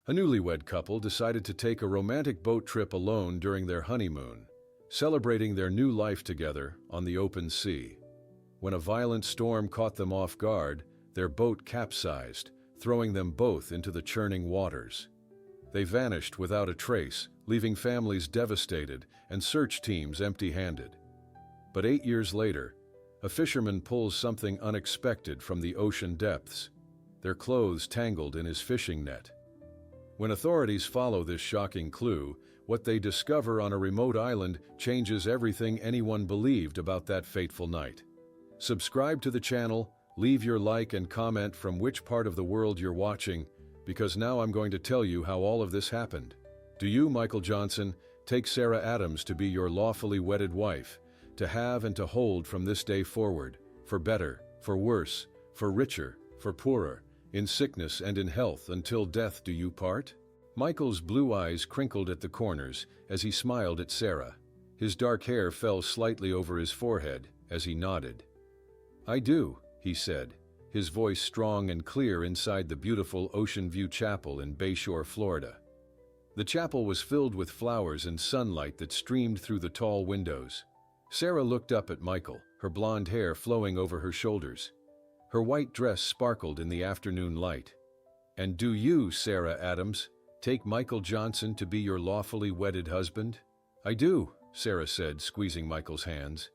A newlywed couple decided to take a romantic boat trip alone during their honeymoon, celebrating their new life together on the open sea. When a violent storm caught them off guard, their boat capsized, throwing them both into the churning waters. They vanished without a trace, leaving families devastated and search teams empty-handed. But 8 years later, a fisherman pulls something unexpected from the ocean depths, their clothes tangled in his fishing net. When authorities follow this shocking clue, what they discover on a remote island changes everything anyone believed about that fateful night. Subscribe to the channel, leave your like and comment from which part of the world you're watching, because now I'm going to tell you how all of this happened. Do you, Michael Johnson, take Sarah Adams to be your lawfully wedded wife, to have and to hold from this day forward, for better, for worse, for richer, for poorer, in sickness and in health until death do you part? Michael's blue eyes crinkled at the corners as he smiled at Sarah. His dark hair fell slightly over his forehead as he nodded. I do, he said, his voice strong and clear inside the beautiful Ocean View Chapel in Bayshore, Florida. The chapel was filled with flowers and sunlight that streamed through the tall windows. Sarah looked up at Michael, her blonde hair flowing over her shoulders. Her white dress sparkled in the afternoon light. And do you, Sarah Adams, take Michael Johnson to be your lawfully wedded husband? I do, Sarah said, squeezing Michael's hands.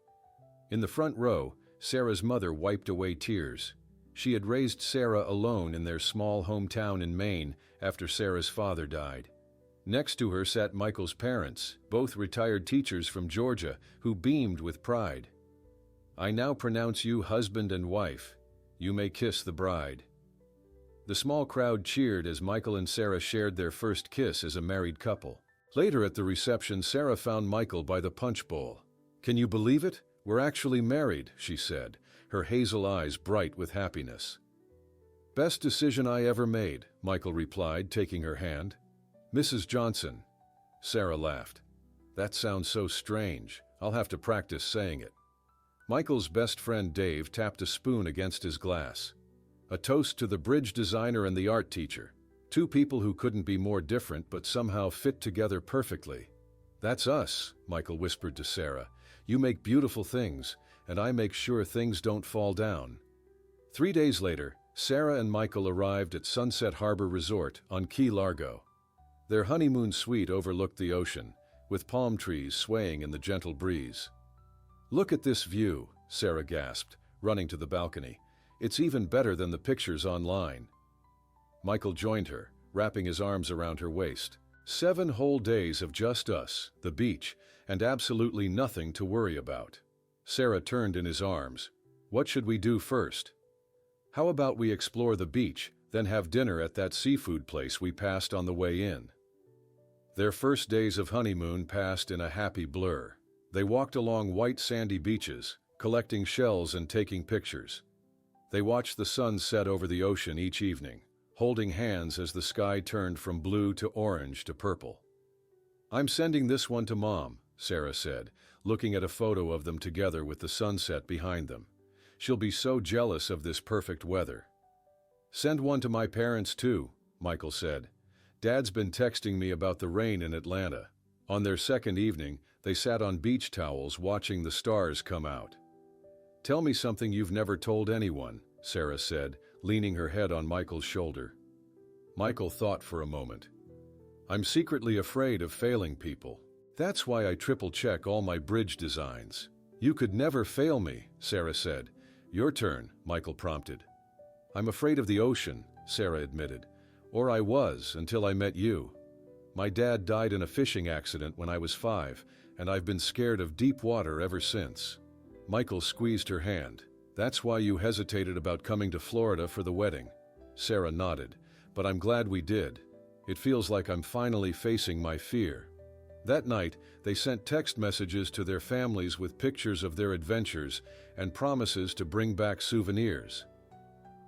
In the front row, Sarah's mother wiped away tears. She had raised Sarah alone in their small hometown in Maine after Sarah's father died. Next to her sat Michael's parents, both retired teachers from Georgia, who beamed with pride. I now pronounce you husband and wife. You may kiss the bride. The small crowd cheered as Michael and Sarah shared their first kiss as a married couple. Later at the reception, Sarah found Michael by the punch bowl. Can you believe it? We're actually married, she said, her hazel eyes bright with happiness. Best decision I ever made, Michael replied, taking her hand. Mrs. Johnson. Sarah laughed. That sounds so strange. I'll have to practice saying it. Michael's best friend Dave tapped a spoon against his glass. A toast to the bridge designer and the art teacher. Two people who couldn't be more different but somehow fit together perfectly. That's us, Michael whispered to Sarah. You make beautiful things, and I make sure things don't fall down. 3 days later, Sarah and Michael arrived at Sunset Harbor Resort on Key Largo. Their honeymoon suite overlooked the ocean, with palm trees swaying in the gentle breeze. Look at this view, Sarah gasped, running to the balcony. It's even better than the pictures online. Michael joined her, wrapping his arms around her waist. 7 whole days of just us, the beach, and absolutely nothing to worry about. Sarah turned in his arms. What should we do first? How about we explore the beach, then have dinner at that seafood place we passed on the way in? Their first days of honeymoon passed in a happy blur. They walked along white sandy beaches, collecting shells and taking pictures. They watched the sun set over the ocean each evening, holding hands as the sky turned from blue to orange to purple. I'm sending this one to Mom, Sarah said, looking at a photo of them together with the sunset behind them. She'll be so jealous of this perfect weather. Send one to my parents too, Michael said. Dad's been texting me about the rain in Atlanta. On their second evening, they sat on beach towels watching the stars come out. Tell me something you've never told anyone, Sarah said, leaning her head on Michael's shoulder. Michael thought for a moment. I'm secretly afraid of failing people. That's why I triple-check all my bridge designs. You could never fail me, Sarah said. Your turn, Michael prompted. I'm afraid of the ocean, Sarah admitted. Or I was until I met you. My dad died in a fishing accident when I was 5, and I've been scared of deep water ever since. Michael squeezed her hand. That's why you hesitated about coming to Florida for the wedding. Sarah nodded. But I'm glad we did. It feels like I'm finally facing my fear. That night, they sent text messages to their families with pictures of their adventures and promises to bring back souvenirs.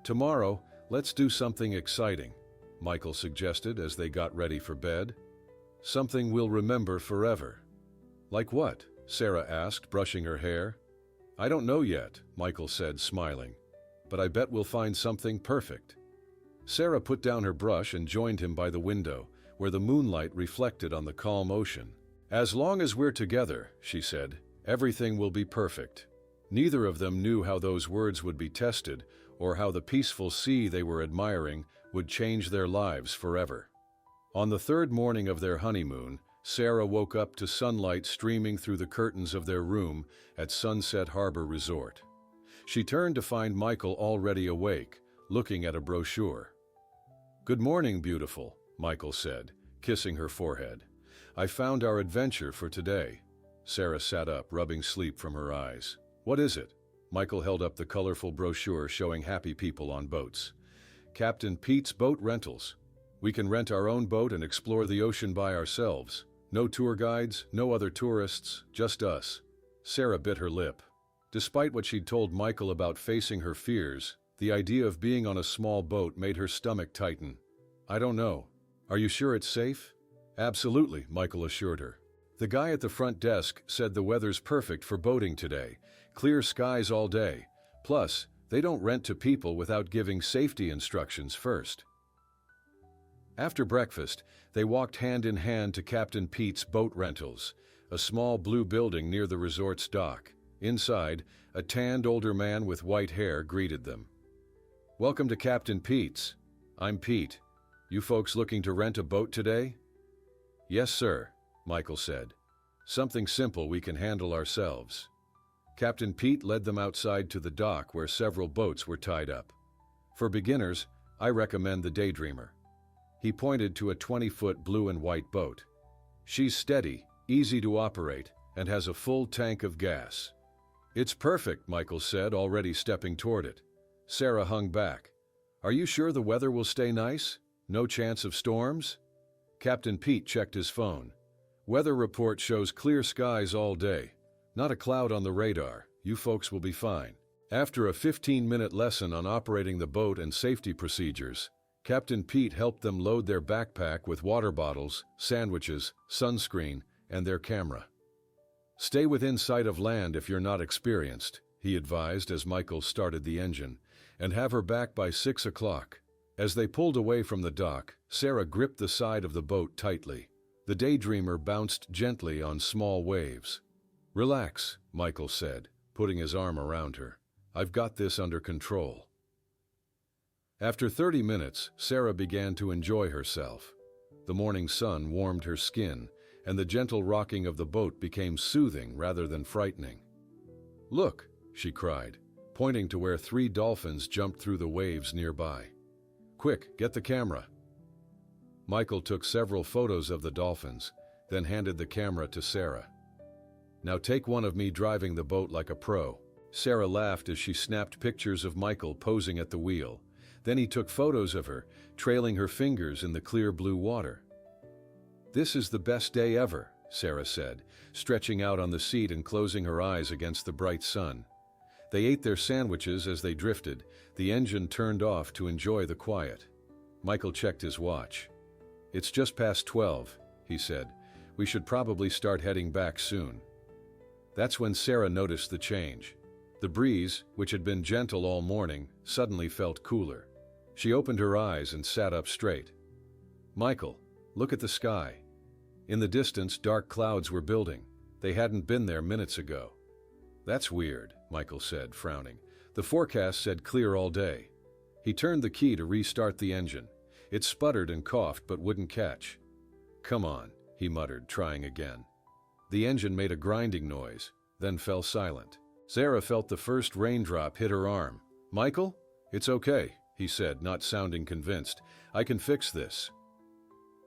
Tomorrow, let's do something exciting, Michael suggested as they got ready for bed. Something we'll remember forever. Like what? Sarah asked, brushing her hair. I don't know yet, Michael said, smiling. But I bet we'll find something perfect. Sarah put down her brush and joined him by the window, where the moonlight reflected on the calm ocean. "As long as we're together," she said, "everything will be perfect." Neither of them knew how those words would be tested, or how the peaceful sea they were admiring would change their lives forever. On the third morning of their honeymoon, Sarah woke up to sunlight streaming through the curtains of their room at Sunset Harbor Resort. She turned to find Michael already awake, looking at a brochure. "Good morning, beautiful," Michael said, kissing her forehead. "I found our adventure for today." Sarah sat up, rubbing sleep from her eyes. "What is it?" Michael held up the colorful brochure showing happy people on boats. "Captain Pete's Boat Rentals. We can rent our own boat and explore the ocean by ourselves. No tour guides, no other tourists, just us." Sarah bit her lip. Despite what she'd told Michael about facing her fears, the idea of being on a small boat made her stomach tighten. "I don't know. Are you sure it's safe?" "Absolutely," Michael assured her. "The guy at the front desk said the weather's perfect for boating today. Clear skies all day. Plus, they don't rent to people without giving safety instructions first." After breakfast, they walked hand in hand to Captain Pete's Boat Rentals, a small blue building near the resort's dock. Inside, a tanned older man with white hair greeted them. "Welcome to Captain Pete's. I'm Pete. You folks looking to rent a boat today?" "Yes, sir," Michael said. "Something simple we can handle ourselves." Captain Pete led them outside to the dock where several boats were tied up. "For beginners, I recommend the Daydreamer." He pointed to a 20-foot blue and white boat. "She's steady, easy to operate, and has a full tank of gas." "It's perfect," Michael said, already stepping toward it. Sarah hung back. "Are you sure the weather will stay nice? No chance of storms?" Captain Pete checked his phone. "Weather report shows clear skies all day. Not a cloud on the radar. You folks will be fine." After a 15-minute lesson on operating the boat and safety procedures, Captain Pete helped them load their backpack with water bottles, sandwiches, sunscreen, and their camera. "Stay within sight of land if you're not experienced," he advised as Michael started the engine, "and have her back by 6 o'clock. As they pulled away from the dock, Sarah gripped the side of the boat tightly. The Daydreamer bounced gently on small waves. "Relax," Michael said, putting his arm around her. "I've got this under control." After 30 minutes, Sarah began to enjoy herself. The morning sun warmed her skin, and the gentle rocking of the boat became soothing rather than frightening. "Look," she cried, pointing to where 3 dolphins jumped through the waves nearby. "Quick, get the camera." Michael took several photos of the dolphins, then handed the camera to Sarah. "Now take one of me driving the boat like a pro." Sarah laughed as she snapped pictures of Michael posing at the wheel. Then he took photos of her, trailing her fingers in the clear blue water. "This is the best day ever," Sarah said, stretching out on the seat and closing her eyes against the bright sun. They ate their sandwiches as they drifted, the engine turned off to enjoy the quiet. Michael checked his watch. "It's just past 12, he said. "We should probably start heading back soon." That's when Sarah noticed the change. The breeze, which had been gentle all morning, suddenly felt cooler. She opened her eyes and sat up straight. "Michael, look at the sky." In the distance, dark clouds were building. They hadn't been there minutes ago. "That's weird," Michael said, frowning. "The forecast said clear all day." He turned the key to restart the engine. It sputtered and coughed but wouldn't catch. "Come on," he muttered, trying again. The engine made a grinding noise, then fell silent. Sarah felt the first raindrop hit her arm. "Michael? It's okay," he said, not sounding convinced. "I can fix this."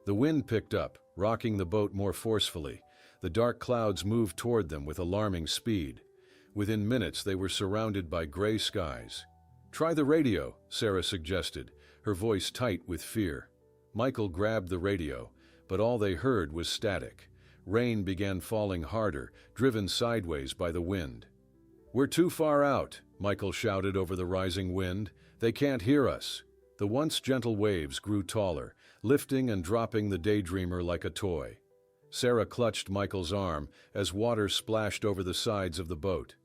The wind picked up, rocking the boat more forcefully. The dark clouds moved toward them with alarming speed. Within minutes, they were surrounded by gray skies. "Try the radio," Sarah suggested, her voice tight with fear. Michael grabbed the radio, but all they heard was static. Rain began falling harder, driven sideways by the wind. "We're too far out," Michael shouted over the rising wind. "They can't hear us." The once gentle waves grew taller, lifting and dropping the Daydreamer like a toy. Sarah clutched Michael's arm as water splashed over the sides of the boat.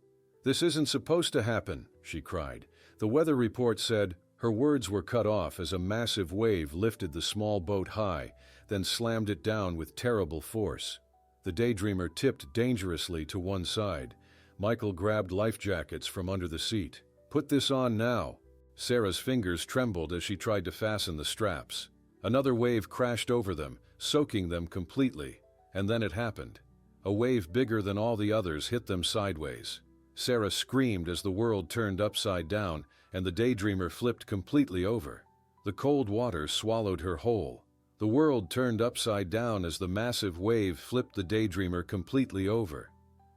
"This isn't supposed to happen," she cried. "The weather report said, Her words were cut off as a massive wave lifted the small boat high, then slammed it down with terrible force. The daydreamer tipped dangerously to one side. Michael grabbed life jackets from under the seat. "Put this on now." Sarah's fingers trembled as she tried to fasten the straps. Another wave crashed over them, soaking them completely. And then it happened. A wave bigger than all the others hit them sideways. Sarah screamed as the world turned upside down, and the daydreamer flipped completely over. The cold water swallowed her whole. The world turned upside down as the massive wave flipped the daydreamer completely over.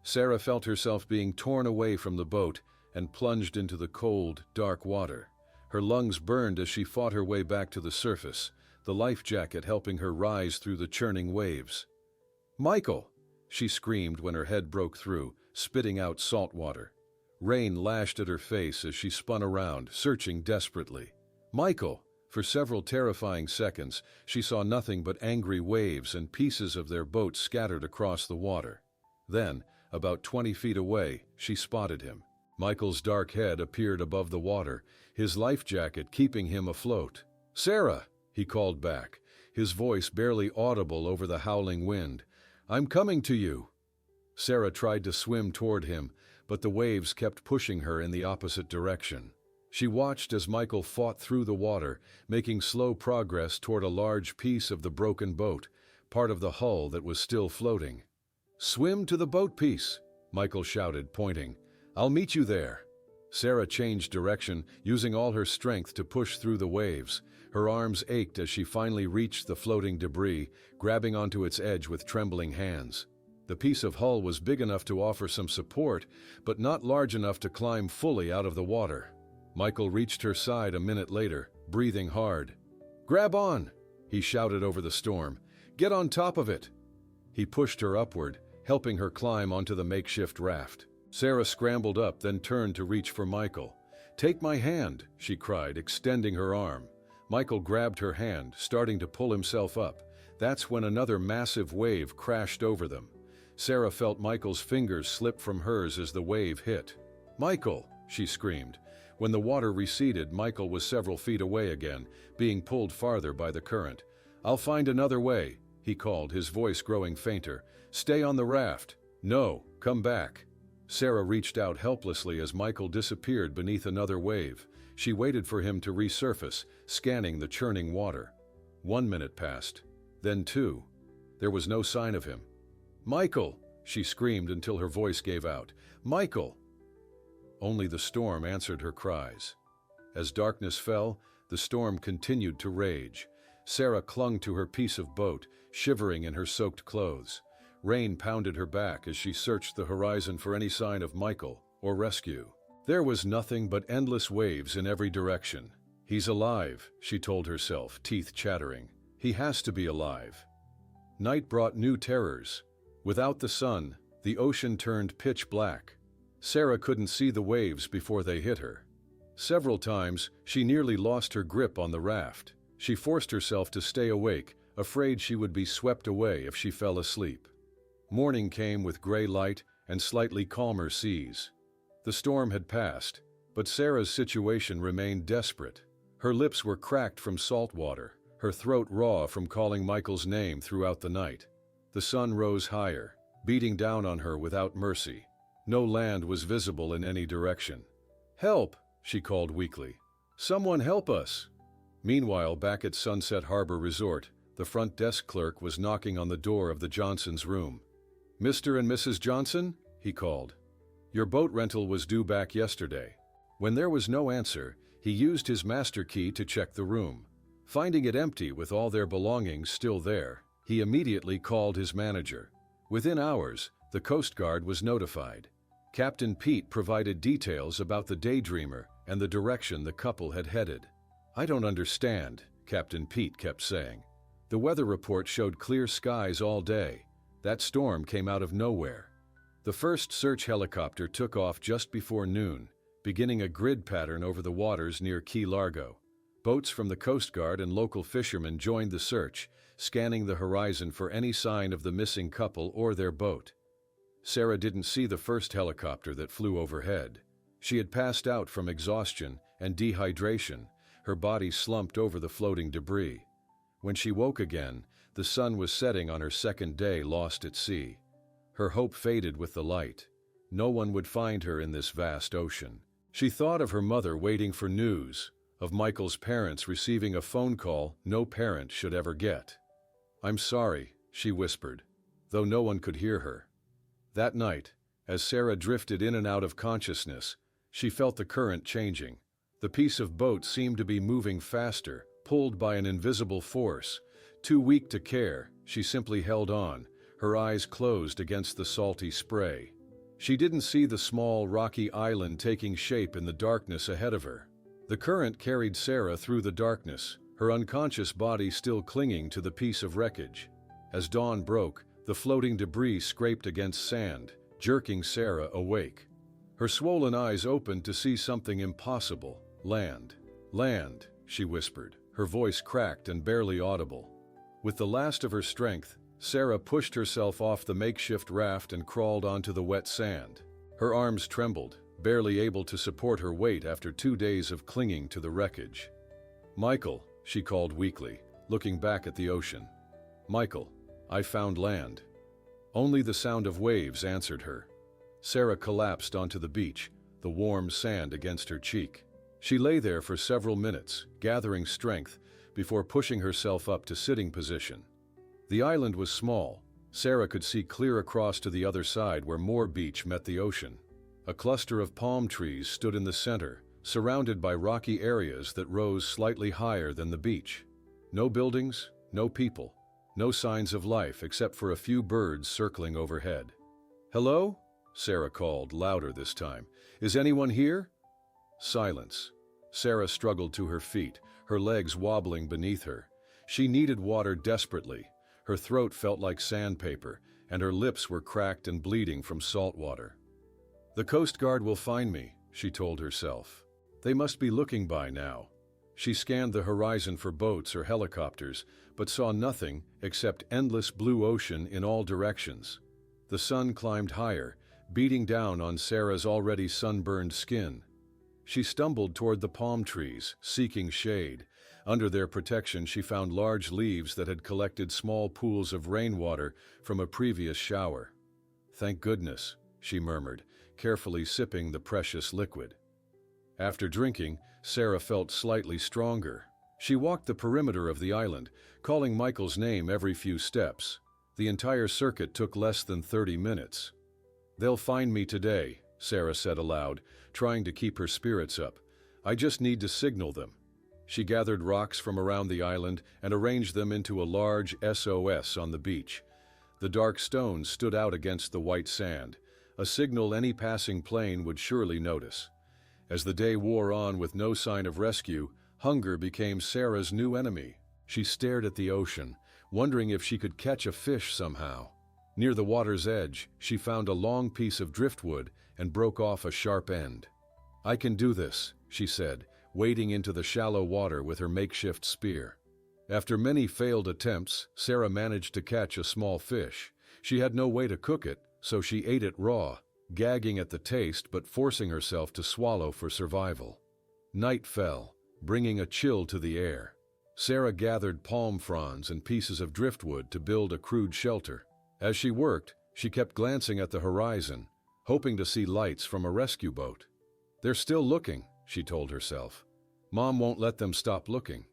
Sarah felt herself being torn away from the boat and plunged into the cold, dark water. Her lungs burned as she fought her way back to the surface, the life jacket helping her rise through the churning waves. "Michael!" she screamed when her head broke through, spitting out salt water. Rain lashed at her face as she spun around, searching desperately. "Michael!" For several terrifying seconds, she saw nothing but angry waves and pieces of their boat scattered across the water. Then, about 20 feet away, she spotted him. Michael's dark head appeared above the water, his life jacket keeping him afloat. "Sarah!" he called back, his voice barely audible over the howling wind. "I'm coming to you." Sarah tried to swim toward him, but the waves kept pushing her in the opposite direction. She watched as Michael fought through the water, making slow progress toward a large piece of the broken boat, part of the hull that was still floating. "Swim to the boat piece," Michael shouted, pointing. "I'll meet you there." Sarah changed direction, using all her strength to push through the waves. Her arms ached as she finally reached the floating debris, grabbing onto its edge with trembling hands. The piece of hull was big enough to offer some support, but not large enough to climb fully out of the water. Michael reached her side a minute later, breathing hard. "Grab on!" he shouted over the storm. "Get on top of it!" He pushed her upward, helping her climb onto the makeshift raft. Sarah scrambled up, then turned to reach for Michael. "Take my hand," she cried, extending her arm. Michael grabbed her hand, starting to pull himself up. That's when another massive wave crashed over them. Sarah felt Michael's fingers slip from hers as the wave hit. "Michael!" she screamed. When the water receded, Michael was several feet away again, being pulled farther by the current. "I'll find another way," he called, his voice growing fainter. "Stay on the raft." "No, come back." Sarah reached out helplessly as Michael disappeared beneath another wave. She waited for him to resurface, scanning the churning water. 1 minute passed, then 2. There was no sign of him. "Michael!" she screamed until her voice gave out. "Michael!" Only the storm answered her cries. As darkness fell, the storm continued to rage. Sarah clung to her piece of boat, shivering in her soaked clothes. Rain pounded her back as she searched the horizon for any sign of Michael or rescue. There was nothing but endless waves in every direction. "He's alive," she told herself, teeth chattering. "He has to be alive." Night brought new terrors. Without the sun, the ocean turned pitch black. Sarah couldn't see the waves before they hit her. Several times, she nearly lost her grip on the raft. She forced herself to stay awake, afraid she would be swept away if she fell asleep. Morning came with gray light and slightly calmer seas. The storm had passed, but Sarah's situation remained desperate. Her lips were cracked from salt water, her throat raw from calling Michael's name throughout the night. The sun rose higher, beating down on her without mercy. No land was visible in any direction. "Help!" she called weakly. "Someone help us!" Meanwhile, back at Sunset Harbor Resort, the front desk clerk was knocking on the door of the Johnsons' room. "Mr. and Mrs. Johnson?" he called. "Your boat rental was due back yesterday." When there was no answer, he used his master key to check the room. Finding it empty with all their belongings still there, he immediately called his manager. Within hours, the Coast Guard was notified. Captain Pete provided details about the daydreamer and the direction the couple had headed. "I don't understand," Captain Pete kept saying. "The weather report showed clear skies all day. That storm came out of nowhere." The first search helicopter took off just before noon, beginning a grid pattern over the waters near Key Largo. Boats from the Coast Guard and local fishermen joined the search, scanning the horizon for any sign of the missing couple or their boat. Sarah didn't see the first helicopter that flew overhead. She had passed out from exhaustion and dehydration. her body slumped over the floating debris. When she woke again, the sun was setting on her second day lost at sea. Her hope faded with the light. No one would find her in this vast ocean. She thought of her mother waiting for news, of Michael's parents receiving a phone call no parent should ever get. "I'm sorry," she whispered, though no one could hear her. That night, as Sarah drifted in and out of consciousness, she felt the current changing. The piece of boat seemed to be moving faster, pulled by an invisible force. Too weak to care, she simply held on, her eyes closed against the salty spray. She didn't see the small, rocky island taking shape in the darkness ahead of her. The current carried Sarah through the darkness, her unconscious body still clinging to the piece of wreckage. As dawn broke, the floating debris scraped against sand, jerking Sarah awake. Her swollen eyes opened to see something impossible. "Land. Land," she whispered, her voice cracked and barely audible. With the last of her strength, Sarah pushed herself off the makeshift raft and crawled onto the wet sand. Her arms trembled, barely able to support her weight after 2 days of clinging to the wreckage. "Michael," she called weakly, looking back at the ocean. "Michael, I found land." Only the sound of waves answered her. Sarah collapsed onto the beach, the warm sand against her cheek. She lay there for several minutes, gathering strength, before pushing herself up to sitting position. The island was small. Sarah could see clear across to the other side where more beach met the ocean. A cluster of palm trees stood in the center, surrounded by rocky areas that rose slightly higher than the beach. No buildings, no people, no signs of life except for a few birds circling overhead. "Hello?" Sarah called, louder this time. "Is anyone here?" Silence. Sarah struggled to her feet, her legs wobbling beneath her. She needed water desperately. Her throat felt like sandpaper, and her lips were cracked and bleeding from salt water. "The Coast Guard will find me," she told herself. "They must be looking by now." She scanned the horizon for boats or helicopters, but saw nothing except endless blue ocean in all directions. The sun climbed higher, beating down on Sarah's already sunburned skin. She stumbled toward the palm trees, seeking shade. Under their protection, she found large leaves that had collected small pools of rainwater from a previous shower. "Thank goodness," she murmured, carefully sipping the precious liquid. After drinking, Sarah felt slightly stronger. She walked the perimeter of the island, calling Michael's name every few steps. The entire circuit took less than 30 minutes. "They'll find me today," Sarah said aloud, trying to keep her spirits up. "I just need to signal them." She gathered rocks from around the island and arranged them into a large SOS on the beach. The dark stones stood out against the white sand, a signal any passing plane would surely notice. As the day wore on with no sign of rescue, hunger became Sarah's new enemy. She stared at the ocean, wondering if she could catch a fish somehow. Near the water's edge, she found a long piece of driftwood and broke off a sharp end. "I can do this," she said, wading into the shallow water with her makeshift spear. After many failed attempts, Sarah managed to catch a small fish. She had no way to cook it, so she ate it raw, gagging at the taste but forcing herself to swallow for survival. Night fell, bringing a chill to the air. Sarah gathered palm fronds and pieces of driftwood to build a crude shelter. As she worked, she kept glancing at the horizon, hoping to see lights from a rescue boat. "They're still looking," she told herself. "Mom won't let them stop looking."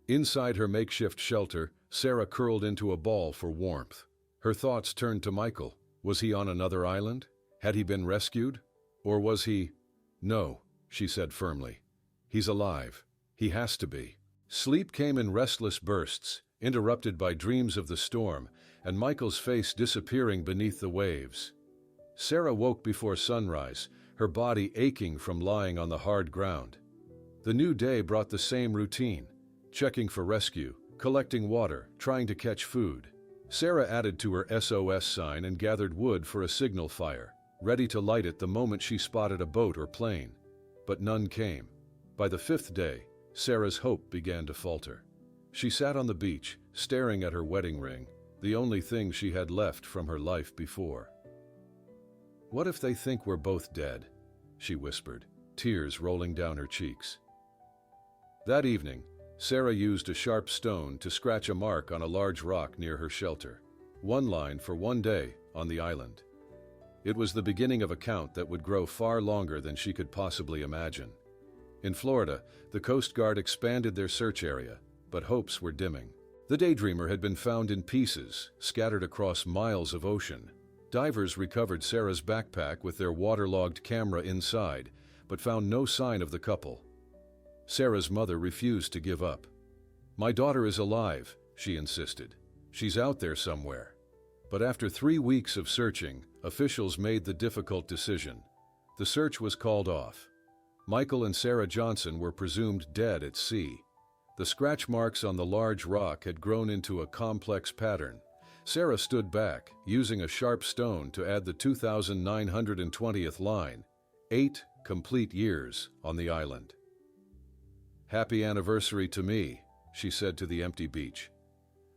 Inside her makeshift shelter, Sarah curled into a ball for warmth. Her thoughts turned to Michael. Was he on another island? Had he been rescued? Or was he— "No," she said firmly. "He's alive. He has to be." Sleep came in restless bursts, interrupted by dreams of the storm, and Michael's face disappearing beneath the waves. Sarah woke before sunrise, her body aching from lying on the hard ground. The new day brought the same routine, checking for rescue, collecting water, trying to catch food. Sarah added to her SOS sign and gathered wood for a signal fire, ready to light it the moment she spotted a boat or plane. But none came. By the 5th day, Sarah's hope began to falter. She sat on the beach, staring at her wedding ring, the only thing she had left from her life before. "What if they think we're both dead?" she whispered, tears rolling down her cheeks. That evening, Sarah used a sharp stone to scratch a mark on a large rock near her shelter. One line for one day on the island. It was the beginning of a count that would grow far longer than she could possibly imagine. In Florida, the Coast Guard expanded their search area, but hopes were dimming. The Daydreamer had been found in pieces, scattered across miles of ocean. Divers recovered Sarah's backpack with their waterlogged camera inside, but found no sign of the couple. Sarah's mother refused to give up. "My daughter is alive," she insisted. "She's out there somewhere." But after 3 weeks of searching, officials made the difficult decision. The search was called off. Michael and Sarah Johnson were presumed dead at sea. The scratch marks on the large rock had grown into a complex pattern. Sarah stood back, using a sharp stone to add the 2,920th line, 8 complete years on the island. "Happy anniversary to me," she said to the empty beach.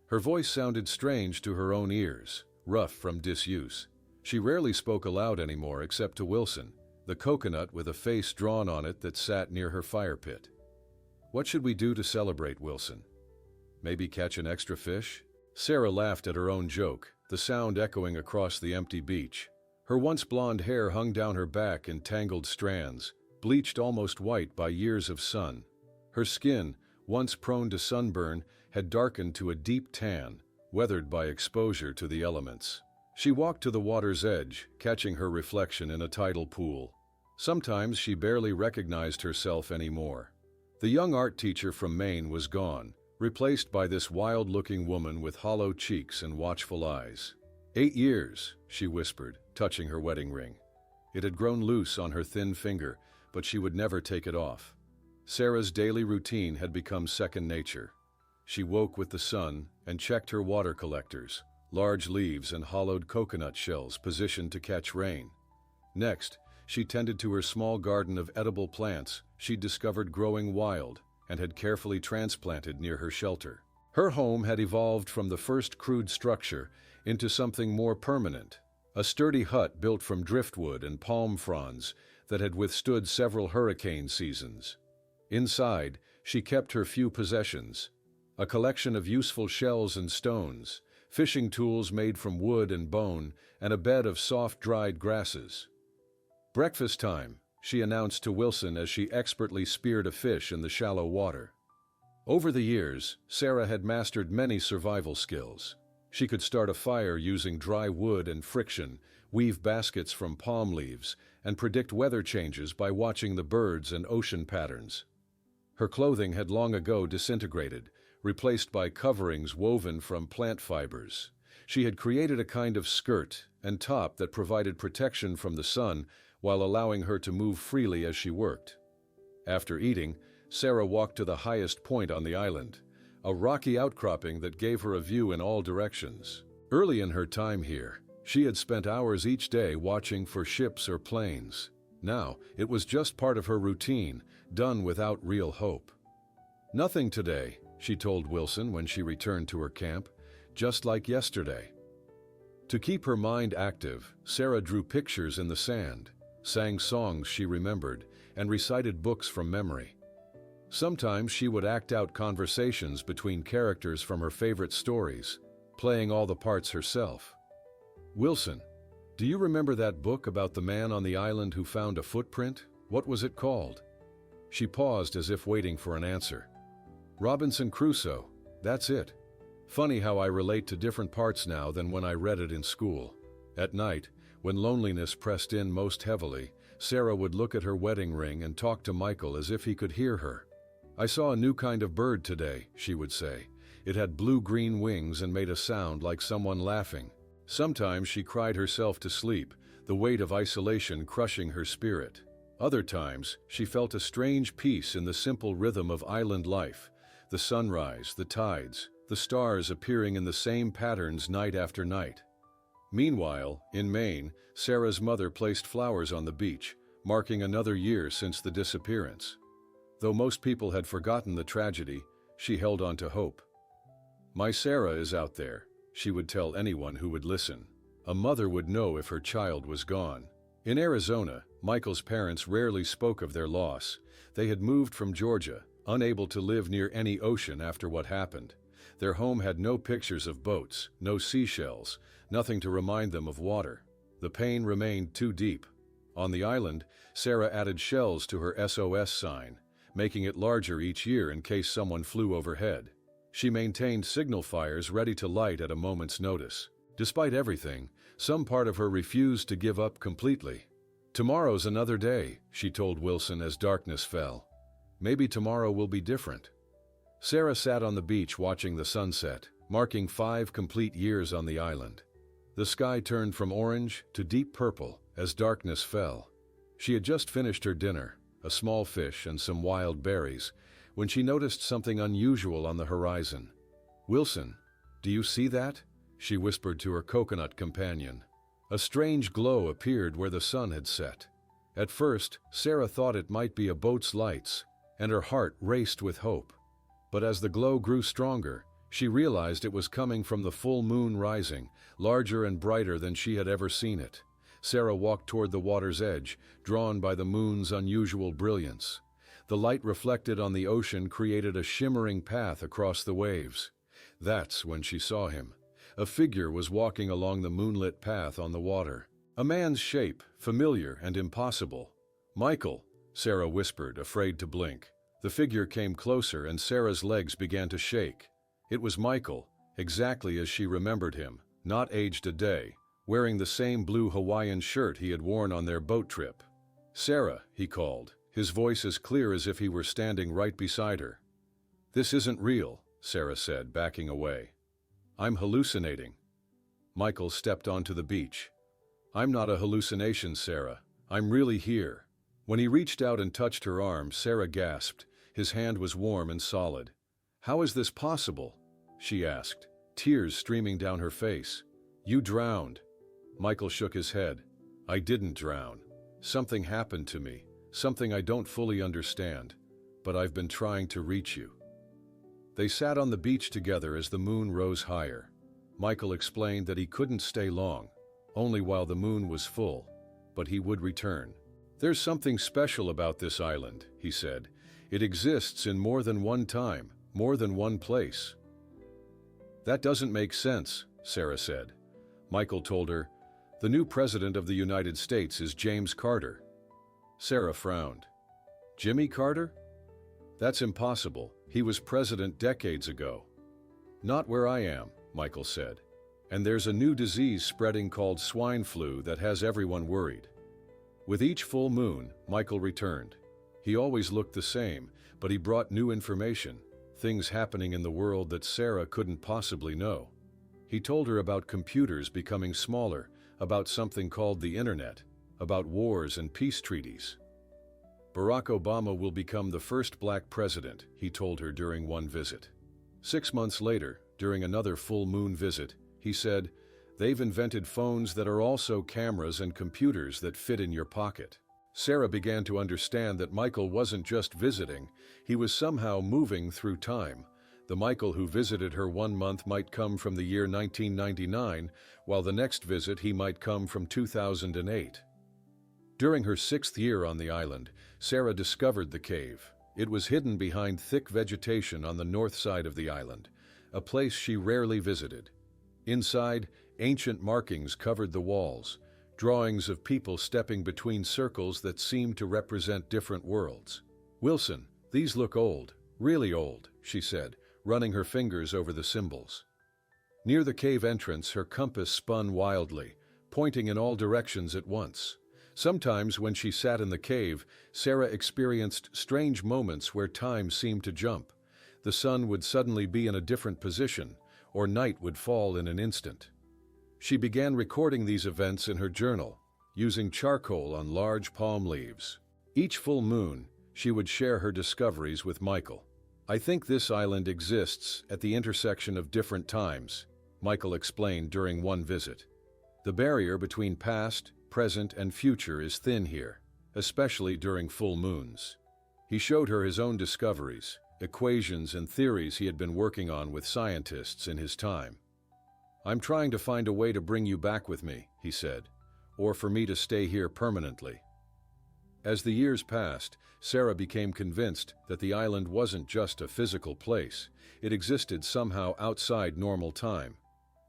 Her voice sounded strange to her own ears, rough from disuse. She rarely spoke aloud anymore except to Wilson, the coconut with a face drawn on it that sat near her fire pit. "What should we do to celebrate, Wilson? Maybe catch an extra fish?" Sarah laughed at her own joke, the sound echoing across the empty beach. Her once blonde hair hung down her back in tangled strands, bleached almost white by years of sun. Her skin, once prone to sunburn, had darkened to a deep tan, weathered by exposure to the elements. She walked to the water's edge, catching her reflection in a tidal pool. Sometimes she barely recognized herself anymore. The young art teacher from Maine was gone, replaced by this wild-looking woman with hollow cheeks and watchful eyes. 8 years, she whispered, touching her wedding ring. It had grown loose on her thin finger, but she would never take it off. Sarah's daily routine had become second nature. She woke with the sun and checked her water collectors, large leaves and hollowed coconut shells positioned to catch rain. Next, she tended to her small garden of edible plants she'd discovered growing wild and had carefully transplanted near her shelter. Her home had evolved from the first crude structure into something more permanent, a sturdy hut built from driftwood and palm fronds that had withstood several hurricane seasons. Inside, she kept her few possessions, a collection of useful shells and stones, fishing tools made from wood and bone, and a bed of soft, dried grasses. "Breakfast time," she announced to Wilson as she expertly speared a fish in the shallow water. Over the years, Sarah had mastered many survival skills. She could start a fire using dry wood and friction, weave baskets from palm leaves, and predict weather changes by watching the birds and ocean patterns. Her clothing had long ago disintegrated, replaced by coverings woven from plant fibers. She had created a kind of skirt and top that provided protection from the sun while allowing her to move freely as she worked. After eating, Sarah walked to the highest point on the island, a rocky outcropping that gave her a view in all directions. Early in her time here, she had spent hours each day watching for ships or planes. Now, it was just part of her routine, done without real hope. "Nothing today," she told Wilson when she returned to her camp, "just like yesterday." To keep her mind active, Sarah drew pictures in the sand, sang songs she remembered, and recited books from memory. Sometimes she would act out conversations between characters from her favorite stories, playing all the parts herself. "Wilson, do you remember that book about the man on the island who found a footprint? What was it called?" She paused as if waiting for an answer. "Robinson Crusoe, that's it. Funny how I relate to different parts now than when I read it in school." At night, when loneliness pressed in most heavily, Sarah would look at her wedding ring and talk to Michael as if he could hear her. "I saw a new kind of bird today," she would say. "It had blue-green wings and made a sound like someone laughing." Sometimes she cried herself to sleep, the weight of isolation crushing her spirit. Other times, she felt a strange peace in the simple rhythm of island life, the sunrise, the tides, the stars appearing in the same patterns night after night. Meanwhile, in Maine, Sarah's mother placed flowers on the beach, marking another year since the disappearance. Though most people had forgotten the tragedy, she held on to hope. "My Sarah is out there," she would tell anyone who would listen. A mother would know if her child was gone. In Arizona, Michael's parents rarely spoke of their loss. They had moved from Georgia, unable to live near any ocean after what happened. Their home had no pictures of boats, no seashells, nothing to remind them of water. The pain remained too deep. On the island, Sarah added shells to her SOS sign, making it larger each year in case someone flew overhead. She maintained signal fires ready to light at a moment's notice. Despite everything, some part of her refused to give up completely. "Tomorrow's another day," she told Wilson as darkness fell. "Maybe tomorrow will be different." Sarah sat on the beach watching the sunset, marking 5 complete years on the island. The sky turned from orange to deep purple as darkness fell. She had just finished her dinner, a small fish and some wild berries, when she noticed something unusual on the horizon. "Wilson, do you see that?" she whispered to her coconut companion. A strange glow appeared where the sun had set. At first, Sarah thought it might be a boat's lights, and her heart raced with hope. But as the glow grew stronger, she realized it was coming from the full moon rising, larger and brighter than she had ever seen it. Sarah walked toward the water's edge, drawn by the moon's unusual brilliance. The light reflected on the ocean created a shimmering path across the waves. That's when she saw him. A figure was walking along the moonlit path on the water. A man's shape, familiar and impossible. "Michael," Sarah whispered, afraid to blink. The figure came closer and Sarah's legs began to shake. It was Michael, exactly as she remembered him, not aged a day, wearing the same blue Hawaiian shirt he had worn on their boat trip. "Sarah," he called, his voice as clear as if he were standing right beside her. "This isn't real," Sarah said, backing away. "I'm hallucinating." Michael stepped onto the beach. "I'm not a hallucination, Sarah. I'm really here." When he reached out and touched her arm, Sarah gasped. His hand was warm and solid. "How is this possible?" she asked, tears streaming down her face. "You drowned." Michael shook his head. "I didn't drown. Something happened to me, something I don't fully understand, but I've been trying to reach you." They sat on the beach together as the moon rose higher. Michael explained that he couldn't stay long, only while the moon was full, but he would return. "There's something special about this island," he said. "It exists in more than one time, more than one place." "That doesn't make sense," Sarah said. Michael told her, "The new president of the United States is James Carter." Sarah frowned. "Jimmy Carter? That's impossible. He was president decades ago." "Not where I am," Michael said. "And there's a new disease spreading called swine flu that has everyone worried." With each full moon, Michael returned. He always looked the same, but he brought new information, things happening in the world that Sarah couldn't possibly know. He told her about computers becoming smaller, about something called the Internet, about wars and peace treaties. "Barack Obama will become the first black president," he told her during one visit. 6 months later, during another full moon visit, he said, "They've invented phones that are also cameras and computers that fit in your pocket." Sarah began to understand that Michael wasn't just visiting, he was somehow moving through time. The Michael who visited her 1 month might come from the year 1999, while the next visit he might come from 2008. During her 6th year on the island, Sarah discovered the cave. It was hidden behind thick vegetation on the north side of the island, a place she rarely visited. Inside, ancient markings covered the walls, drawings of people stepping between circles that seemed to represent different worlds. "Wilson, these look old, really old," she said, running her fingers over the symbols. Near the cave entrance, her compass spun wildly, pointing in all directions at once. Sometimes when she sat in the cave, Sarah experienced strange moments where time seemed to jump. The sun would suddenly be in a different position, or night would fall in an instant. She began recording these events in her journal, using charcoal on large palm leaves. Each full moon, she would share her discoveries with Michael. "I think this island exists at the intersection of different times," Michael explained during one visit. "The barrier between past, present, and future is thin here, especially during full moons." He showed her his own discoveries, equations and theories he had been working on with scientists in his time. "I'm trying to find a way to bring you back with me," he said, "or for me to stay here permanently." As the years passed, Sarah became convinced that the island wasn't just a physical place. It existed somehow outside normal time.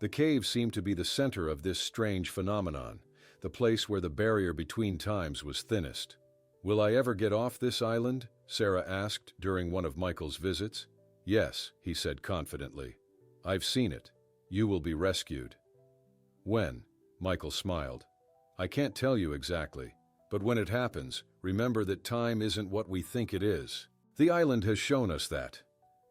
The cave seemed to be the center of this strange phenomenon, the place where the barrier between times was thinnest. "Will I ever get off this island?" Sarah asked during one of Michael's visits. "Yes," he said confidently. "I've seen it. You will be rescued." "When?" Michael smiled. "I can't tell you exactly, but when it happens, remember that time isn't what we think it is. The island has shown us that."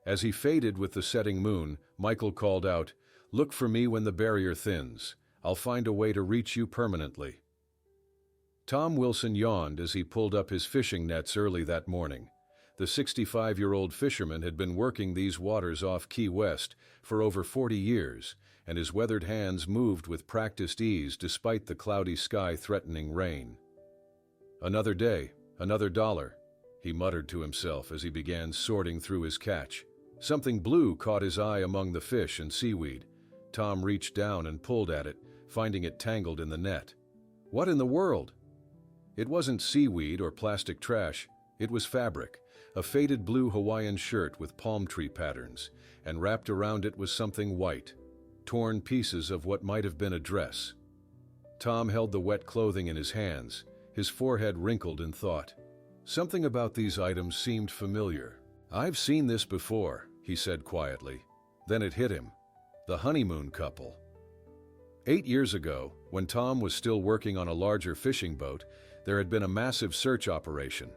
As he faded with the setting moon, Michael called out, "Look for me when the barrier thins. I'll find a way to reach you permanently." Tom Wilson yawned as he pulled up his fishing nets early that morning. The 65-year-old fisherman had been working these waters off Key West for over 40 years, and his weathered hands moved with practiced ease despite the cloudy sky threatening rain. "Another day, another dollar," he muttered to himself as he began sorting through his catch. Something blue caught his eye among the fish and seaweed. Tom reached down and pulled at it, finding it tangled in the net. What in the world? It wasn't seaweed or plastic trash. It was fabric, a faded blue Hawaiian shirt with palm tree patterns, and wrapped around it was something white, torn pieces of what might have been a dress. Tom held the wet clothing in his hands, his forehead wrinkled in thought. Something about these items seemed familiar. "I've seen this before," he said quietly. Then it hit him. The honeymoon couple. 8 years ago, when Tom was still working on a larger fishing boat, there had been a massive search operation.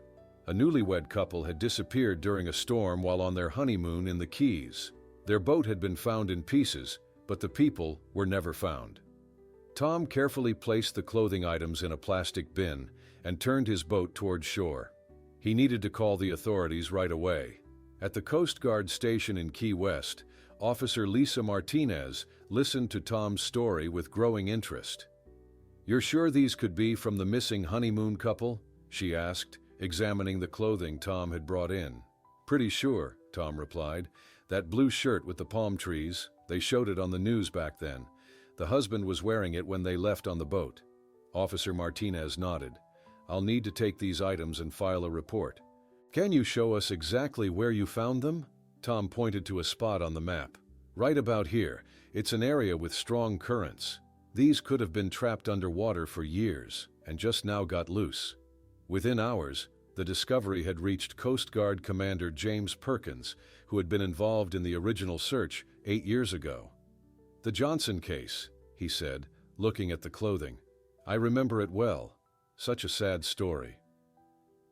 A newlywed couple had disappeared during a storm while on their honeymoon in the Keys. Their boat had been found in pieces, but the people were never found. Tom carefully placed the clothing items in a plastic bin and turned his boat toward shore. He needed to call the authorities right away. At the Coast Guard station in Key West, Officer Lisa Martinez listened to Tom's story with growing interest. "You're sure these could be from the missing honeymoon couple?" she asked, examining the clothing Tom had brought in. "Pretty sure," Tom replied. "That blue shirt with the palm trees, they showed it on the news back then. The husband was wearing it when they left on the boat." Officer Martinez nodded. "I'll need to take these items and file a report." "Can you show us exactly where you found them?" Tom pointed to a spot on the map. "Right about here. It's an area with strong currents. These could have been trapped underwater for years and just now got loose." Within hours, the discovery had reached Coast Guard Commander James Perkins, who had been involved in the original search 8 years ago. "The Johnson case," he said, looking at the clothing. "I remember it well. Such a sad story."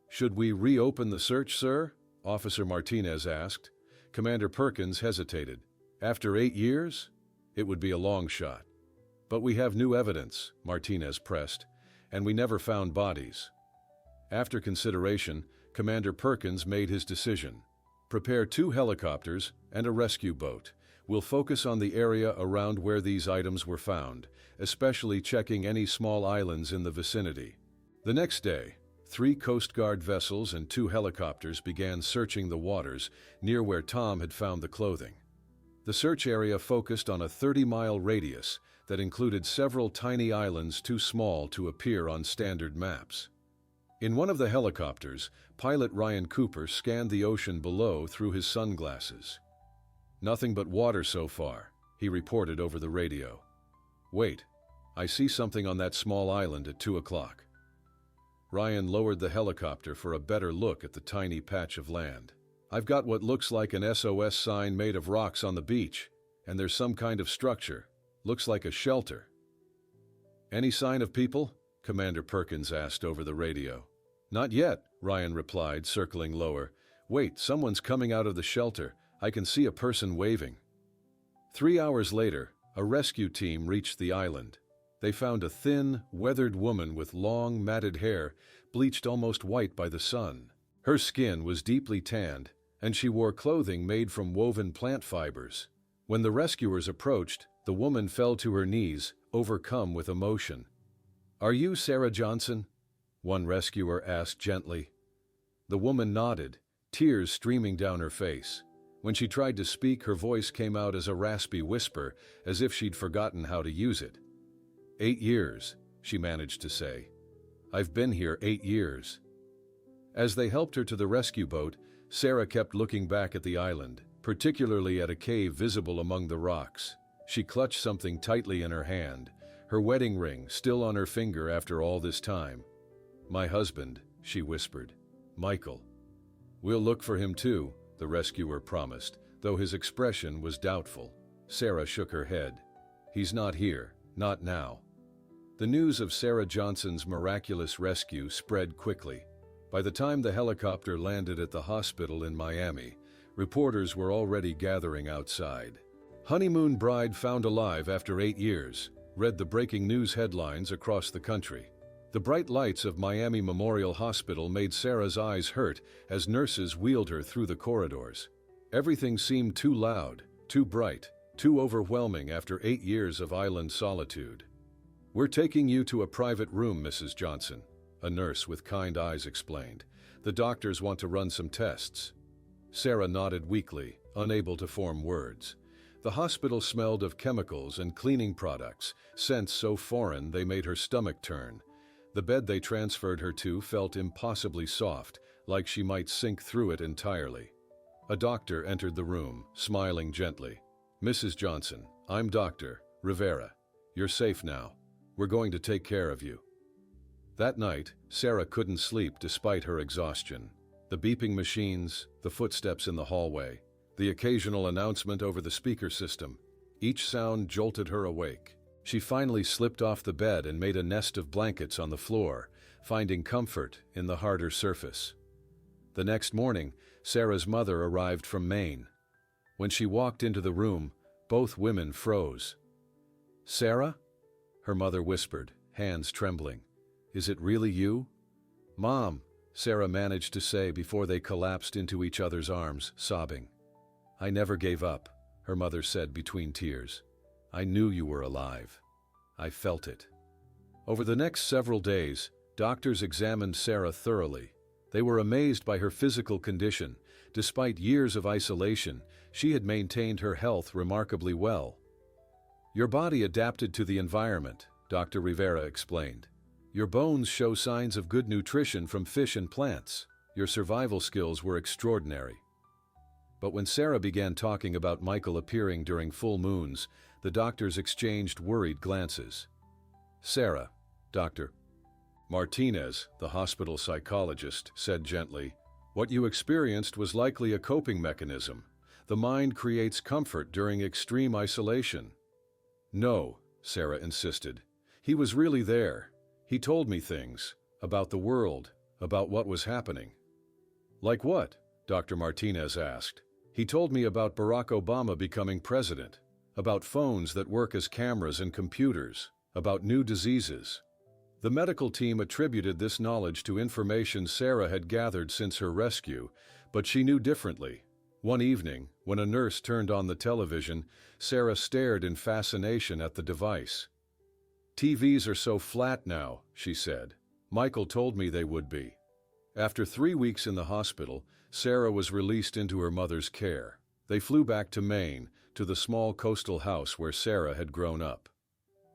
"Should we reopen the search, sir?" Officer Martinez asked. Commander Perkins hesitated. "After 8 years? It would be a long shot." "But we have new evidence," Martinez pressed, "and we never found bodies." After consideration, Commander Perkins made his decision. "Prepare 2 helicopters and a rescue boat. We'll focus on the area around where these items were found, especially checking any small islands in the vicinity." The next day, 3 Coast Guard vessels and 2 helicopters began searching the waters near where Tom had found the clothing. The search area focused on a 30-mile radius that included several tiny islands too small to appear on standard maps. In one of the helicopters, pilot Ryan Cooper scanned the ocean below through his sunglasses. "Nothing but water so far," he reported over the radio. "Wait, I see something on that small island at 2 o'clock. Ryan lowered the helicopter for a better look at the tiny patch of land. "I've got what looks like an SOS sign made of rocks on the beach, and there's some kind of structure. Looks like a shelter." "Any sign of people?" Commander Perkins asked over the radio. "Not yet," Ryan replied, circling lower. "Wait, someone's coming out of the shelter. I can see a person waving." 3 hours later, a rescue team reached the island. They found a thin, weathered woman with long, matted hair, bleached almost white by the sun. Her skin was deeply tanned, and she wore clothing made from woven plant fibers. When the rescuers approached, the woman fell to her knees, overcome with emotion. "Are you Sarah Johnson?" one rescuer asked gently. The woman nodded, tears streaming down her face. When she tried to speak, her voice came out as a raspy whisper, as if she'd forgotten how to use it. 8 years, she managed to say. "I've been here 8 years. As they helped her to the rescue boat, Sarah kept looking back at the island, particularly at a cave visible among the rocks. She clutched something tightly in her hand, her wedding ring still on her finger after all this time. "My husband," she whispered. "Michael." "We'll look for him too," the rescuer promised, though his expression was doubtful. Sarah shook her head. "He's not here, not now." The news of Sarah Johnson's miraculous rescue spread quickly. By the time the helicopter landed at the hospital in Miami, reporters were already gathering outside. "Honeymoon bride found alive after 8 years," read the breaking news headlines across the country. The bright lights of Miami Memorial Hospital made Sarah's eyes hurt as nurses wheeled her through the corridors. Everything seemed too loud, too bright, too overwhelming after 8 years of island solitude. "We're taking you to a private room, Mrs. Johnson," a nurse with kind eyes explained. "The doctors want to run some tests." Sarah nodded weakly, unable to form words. The hospital smelled of chemicals and cleaning products, scents so foreign they made her stomach turn. The bed they transferred her to felt impossibly soft, like she might sink through it entirely. A doctor entered the room, smiling gently. "Mrs. Johnson, I'm Dr. Rivera. You're safe now. We're going to take care of you." That night, Sarah couldn't sleep despite her exhaustion. The beeping machines, the footsteps in the hallway, the occasional announcement over the speaker system, each sound jolted her awake. She finally slipped off the bed and made a nest of blankets on the floor, finding comfort in the harder surface. The next morning, Sarah's mother arrived from Maine. When she walked into the room, both women froze. "Sarah?" her mother whispered, hands trembling. "Is it really you?" "Mom," Sarah managed to say before they collapsed into each other's arms, sobbing. "I never gave up," her mother said between tears. "I knew you were alive. I felt it." Over the next several days, doctors examined Sarah thoroughly. They were amazed by her physical condition. Despite years of isolation, she had maintained her health remarkably well. "Your body adapted to the environment," Dr. Rivera explained. "Your bones show signs of good nutrition from fish and plants. Your survival skills were extraordinary." But when Sarah began talking about Michael appearing during full moons, the doctors exchanged worried glances. "Sarah," Dr. Martinez, the hospital psychologist, said gently, "what you experienced was likely a coping mechanism. The mind creates comfort during extreme isolation." "No," Sarah insisted. "He was really there. He told me things about the world, about what was happening." "Like what?" Dr. Martinez asked. "He told me about Barack Obama becoming president, about phones that work as cameras and computers, about new diseases." The medical team attributed this knowledge to information Sarah had gathered since her rescue, but she knew differently. One evening, when a nurse turned on the television, Sarah stared in fascination at the device. "TVs are so flat now," she said. "Michael told me they would be." After 3 weeks in the hospital, Sarah was released into her mother's care. They flew back to Maine, to the small coastal house where Sarah had grown up.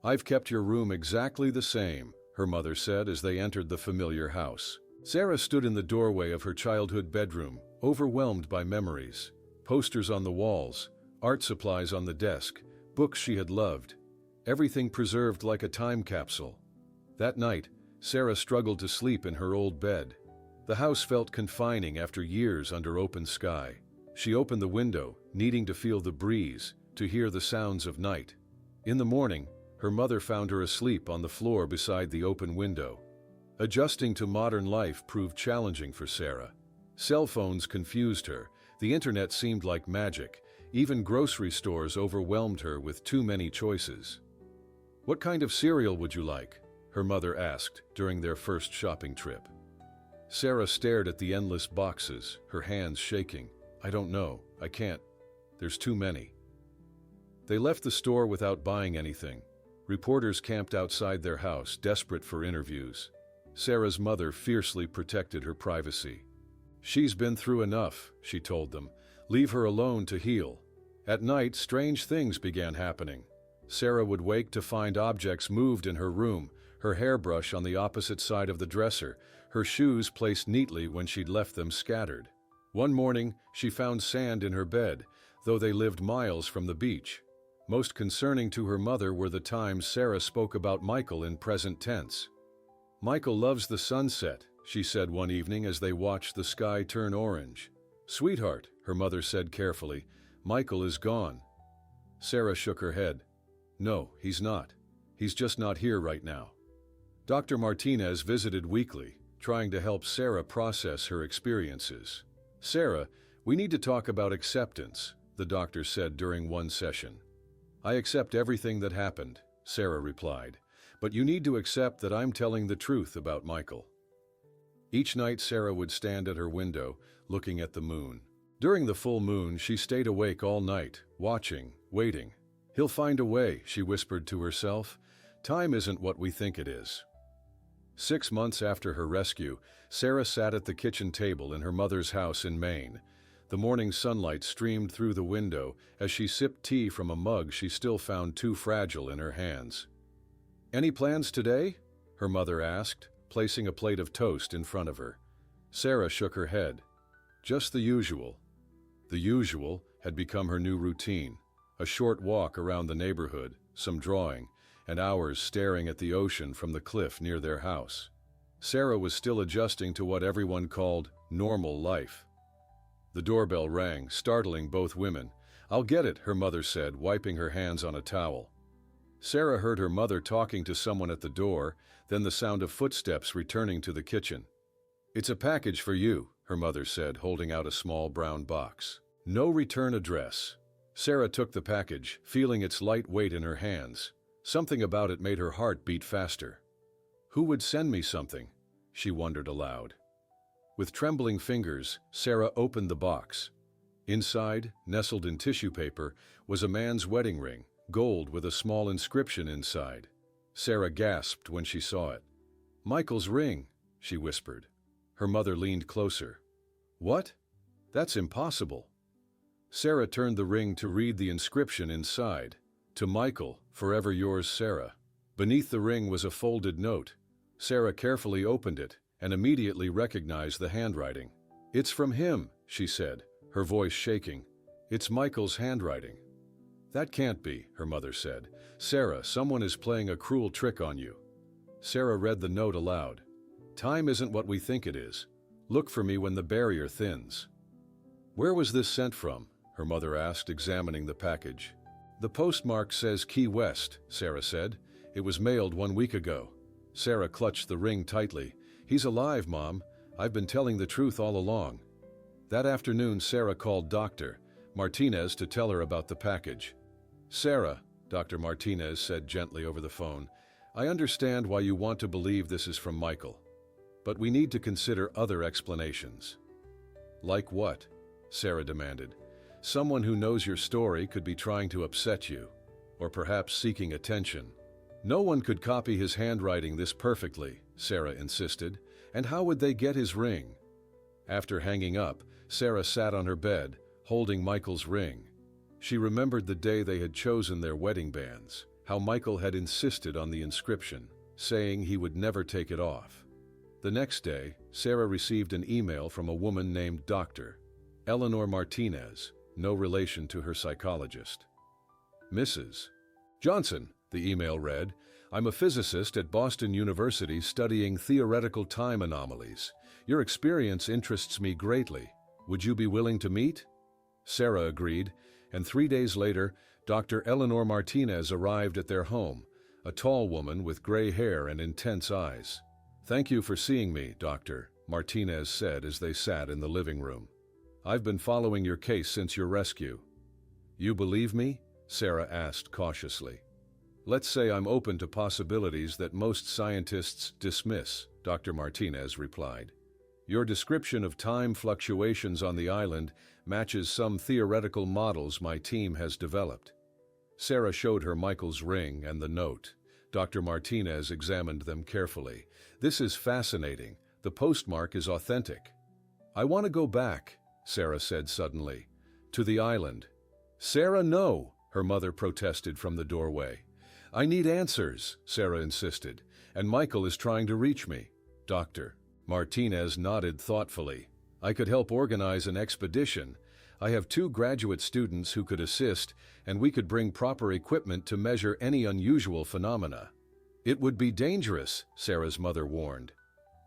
"I've kept your room exactly the same," her mother said as they entered the familiar house. Sarah stood in the doorway of her childhood bedroom, overwhelmed by memories. Posters on the walls, art supplies on the desk, books she had loved. Everything preserved like a time capsule. That night, Sarah struggled to sleep in her old bed. The house felt confining after years under open sky. She opened the window, needing to feel the breeze, to hear the sounds of night. In the morning, her mother found her asleep on the floor beside the open window. Adjusting to modern life proved challenging for Sarah. Cell phones confused her. The internet seemed like magic. Even grocery stores overwhelmed her with too many choices. "What kind of cereal would you like?" her mother asked during their first shopping trip. Sarah stared at the endless boxes, her hands shaking. "I don't know. I can't. There's too many." They left the store without buying anything. Reporters camped outside their house, desperate for interviews. Sarah's mother fiercely protected her privacy. "She's been through enough," she told them. "Leave her alone to heal." At night, strange things began happening. Sarah would wake to find objects moved in her room, her hairbrush on the opposite side of the dresser, her shoes placed neatly when she'd left them scattered. One morning, she found sand in her bed, though they lived miles from the beach. Most concerning to her mother were the times Sarah spoke about Michael in present tense. "Michael loves the sunset," she said one evening as they watched the sky turn orange. "Sweetheart," her mother said carefully, "Michael is gone." Sarah shook her head. "No, he's not. He's just not here right now." Dr. Martinez visited weekly, trying to help Sarah process her experiences. "Sarah, we need to talk about acceptance," the doctor said during one session. "I accept everything that happened," Sarah replied, "but you need to accept that I'm telling the truth about Michael." Each night Sarah would stand at her window, looking at the moon. During the full moon, she stayed awake all night, watching, waiting. "He'll find a way," she whispered to herself. "Time isn't what we think it is." 6 months after her rescue, Sarah sat at the kitchen table in her mother's house in Maine. The morning sunlight streamed through the window as she sipped tea from a mug she still found too fragile in her hands. "Any plans today?" her mother asked, placing a plate of toast in front of her. Sarah shook her head. "Just the usual." The usual had become her new routine. A short walk around the neighborhood, some drawing, and hours staring at the ocean from the cliff near their house. Sarah was still adjusting to what everyone called normal life. The doorbell rang, startling both women. "I'll get it," her mother said, wiping her hands on a towel. Sarah heard her mother talking to someone at the door, then the sound of footsteps returning to the kitchen. "It's a package for you," her mother said, holding out a small brown box. "No return address." Sarah took the package, feeling its light weight in her hands. Something about it made her heart beat faster. Who would send me something? She wondered aloud. With trembling fingers, Sarah opened the box. Inside, nestled in tissue paper, was a man's wedding ring, gold with a small inscription inside. Sarah gasped when she saw it. "Michael's ring," she whispered. Her mother leaned closer. "What? That's impossible." Sarah turned the ring to read the inscription inside. "To Michael, forever yours, Sarah." Beneath the ring was a folded note. Sarah carefully opened it and immediately recognized the handwriting. "It's from him," she said, her voice shaking. "It's Michael's handwriting." "That can't be," her mother said. "Sarah, someone is playing a cruel trick on you." Sarah read the note aloud. "Time isn't what we think it is. Look for me when the barrier thins." "Where was this sent from?" her mother asked, examining the package. "The postmark says Key West," Sarah said. "It was mailed 1 week ago." Sarah clutched the ring tightly. "He's alive, Mom. I've been telling the truth all along." That afternoon, Sarah called Dr. Martinez to tell her about the package. "Sarah," Dr. Martinez said gently over the phone, "I understand why you want to believe this is from Michael. But we need to consider other explanations." "Like what?" Sarah demanded. "Someone who knows your story could be trying to upset you, or perhaps seeking attention." "No one could copy his handwriting this perfectly," Sarah insisted. "And how would they get his ring?" After hanging up, Sarah sat on her bed, holding Michael's ring. She remembered the day they had chosen their wedding bands, how Michael had insisted on the inscription, saying he would never take it off. The next day, Sarah received an email from a woman named Dr. Eleanor Martinez, no relation to her psychologist. "Mrs. Johnson," the email read, "I'm a physicist at Boston University studying theoretical time anomalies. Your experience interests me greatly. Would you be willing to meet?" Sarah agreed, and 3 days later, Dr. Eleanor Martinez arrived at their home, a tall woman with gray hair and intense eyes. "Thank you for seeing me, Doctor," Martinez said as they sat in the living room. "I've been following your case since your rescue." "You believe me?" Sarah asked cautiously. "Let's say I'm open to possibilities that most scientists dismiss," Dr. Martinez replied. "Your description of time fluctuations on the island matches some theoretical models my team has developed." Sarah showed her Michael's ring and the note. Dr. Martinez examined them carefully. "This is fascinating. The postmark is authentic." "I want to go back," Sarah said suddenly. "To the island." "Sarah, no," her mother protested from the doorway. "I need answers," Sarah insisted, and Michael is trying to reach me. Dr. Martinez nodded thoughtfully. I could help organize an expedition. I have 2 graduate students who could assist, and we could bring proper equipment to measure any unusual phenomena. It would be dangerous, Sarah's mother warned.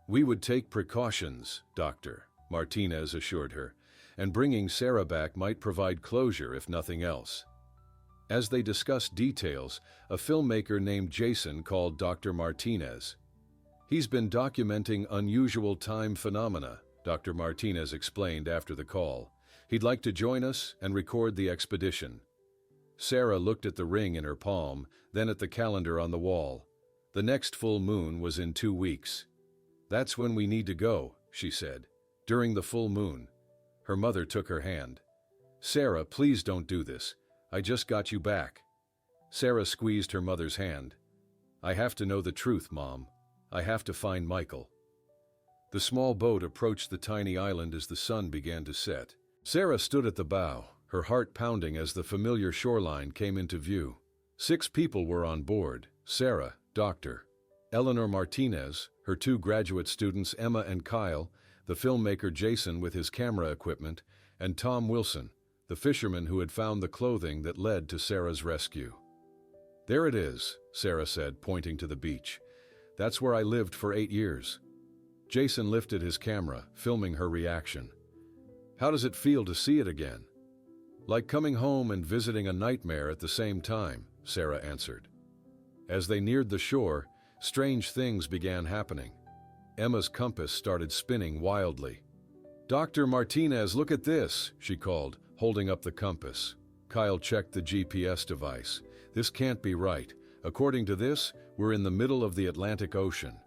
We would take precautions, Dr. Martinez assured her, and bringing Sarah back might provide closure if nothing else. As they discussed details, a filmmaker named Jason called Dr. Martinez. He's been documenting unusual time phenomena, Dr. Martinez explained after the call. He'd like to join us and record the expedition. Sarah looked at the ring in her palm, then at the calendar on the wall. The next full moon was in 2 weeks. That's when we need to go, she said. During the full moon. Her mother took her hand. Sarah, please don't do this. I just got you back. Sarah squeezed her mother's hand. I have to know the truth, Mom. I have to find Michael. The small boat approached the tiny island as the sun began to set. Sarah stood at the bow, her heart pounding as the familiar shoreline came into view. 6 people were on board: Sarah, Dr. Eleanor Martinez, her 2 graduate students Emma and Kyle, the filmmaker Jason with his camera equipment, and Tom Wilson, the fisherman who had found the clothing that led to Sarah's rescue. There it is, Sarah said, pointing to the beach. That's where I lived for 8 years. Jason lifted his camera, filming her reaction. How does it feel to see it again? Like coming home and visiting a nightmare at the same time, Sarah answered. As they neared the shore, strange things began happening. Emma's compass started spinning wildly. Dr. Martinez, look at this, she called, holding up the compass. Kyle checked the GPS device. This can't be right. According to this, we're in the middle of the Atlantic Ocean.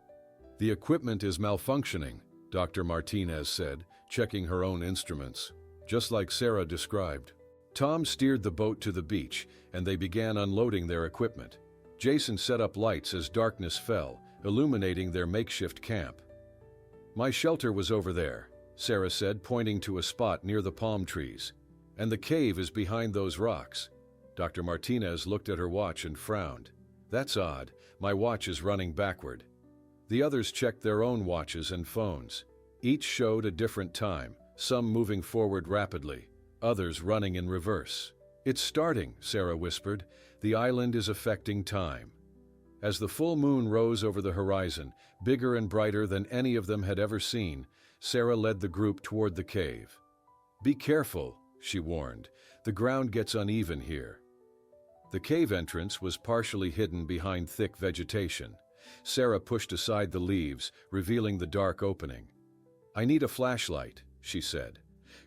The equipment is malfunctioning, Dr. Martinez said, checking her own instruments. Just like Sarah described. Tom steered the boat to the beach, and they began unloading their equipment. Jason set up lights as darkness fell, illuminating their makeshift camp. My shelter was over there, Sarah said, pointing to a spot near the palm trees. And the cave is behind those rocks. Dr. Martinez looked at her watch and frowned. That's odd. My watch is running backward. The others checked their own watches and phones. Each showed a different time, some moving forward rapidly, others running in reverse. It's starting, Sarah whispered. The island is affecting time. As the full moon rose over the horizon, bigger and brighter than any of them had ever seen, Sarah led the group toward the cave. Be careful, she warned. The ground gets uneven here. The cave entrance was partially hidden behind thick vegetation. Sarah pushed aside the leaves, revealing the dark opening. I need a flashlight, she said.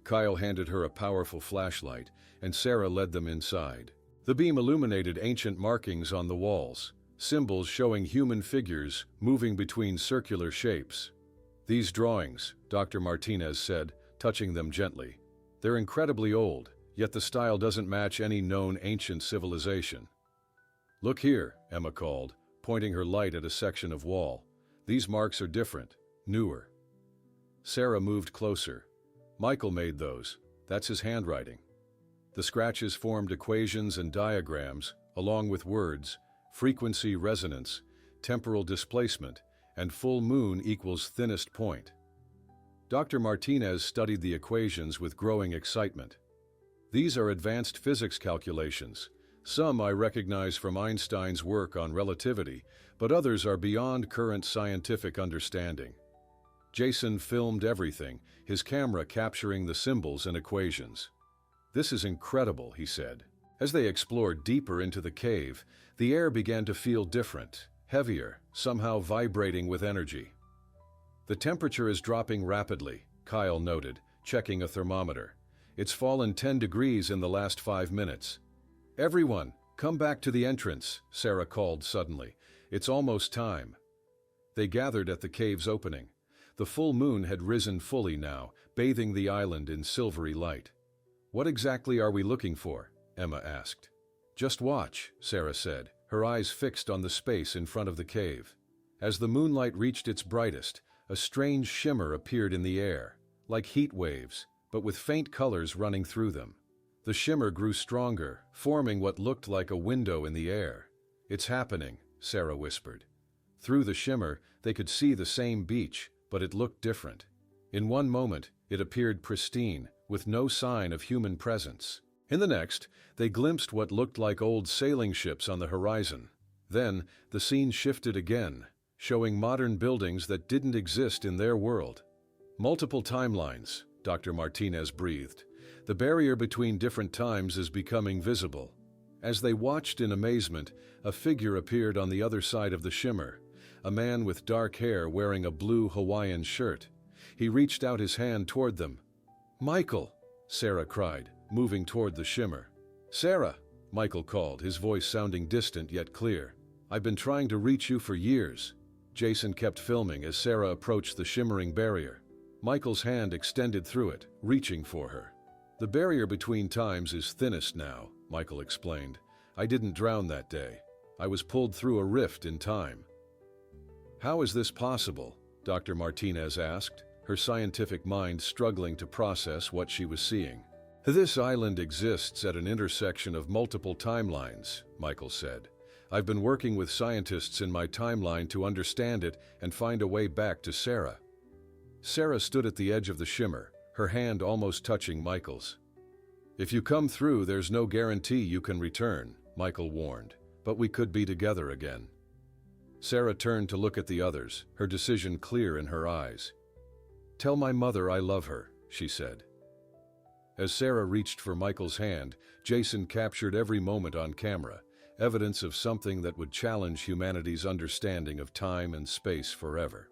Kyle handed her a powerful flashlight, and Sarah led them inside. The beam illuminated ancient markings on the walls, symbols showing human figures moving between circular shapes. These drawings, Dr. Martinez said, touching them gently. They're incredibly old, yet the style doesn't match any known ancient civilization. Look here, Emma called, pointing her light at a section of wall. These marks are different, newer. Sarah moved closer. Michael made those. That's his handwriting. The scratches formed equations and diagrams, along with words: frequency resonance, temporal displacement, and full moon equals thinnest point. Dr. Martinez studied the equations with growing excitement. These are advanced physics calculations. Some I recognize from Einstein's work on relativity, but others are beyond current scientific understanding. Jason filmed everything, his camera capturing the symbols and equations. This is incredible, he said. As they explored deeper into the cave, the air began to feel different, heavier, somehow vibrating with energy. The temperature is dropping rapidly, Kyle noted, checking a thermometer. It's fallen 10 degrees in the last 5 minutes. Everyone, come back to the entrance, Sarah called suddenly. It's almost time. They gathered at the cave's opening. The full moon had risen fully now, bathing the island in silvery light. What exactly are we looking for? Emma asked. Just watch, Sarah said, her eyes fixed on the space in front of the cave. As the moonlight reached its brightest, a strange shimmer appeared in the air, like heat waves, but with faint colors running through them. The shimmer grew stronger, forming what looked like a window in the air. It's happening, Sarah whispered. Through the shimmer, they could see the same beach, but it looked different. In one moment, it appeared pristine, with no sign of human presence. In the next, they glimpsed what looked like old sailing ships on the horizon. Then, the scene shifted again, showing modern buildings that didn't exist in their world. Multiple timelines, Dr. Martinez breathed. The barrier between different times is becoming visible. As they watched in amazement, a figure appeared on the other side of the shimmer, a man with dark hair wearing a blue Hawaiian shirt. He reached out his hand toward them. "Michael!" Sarah cried, moving toward the shimmer. "Sarah!" Michael called, his voice sounding distant yet clear. "I've been trying to reach you for years." Jason kept filming as Sarah approached the shimmering barrier. Michael's hand extended through it, reaching for her. "The barrier between times is thinnest now," Michael explained. "I didn't drown that day. I was pulled through a rift in time." "How is this possible?" Dr. Martinez asked, her scientific mind struggling to process what she was seeing. "This island exists at an intersection of multiple timelines," Michael said. "I've been working with scientists in my timeline to understand it and find a way back to Sarah." Sarah stood at the edge of the shimmer, her hand almost touching Michael's. "If you come through, there's no guarantee you can return," Michael warned, "but we could be together again." Sarah turned to look at the others, her decision clear in her eyes. "Tell my mother I love her," she said. As Sarah reached for Michael's hand, Jason captured every moment on camera, evidence of something that would challenge humanity's understanding of time and space forever.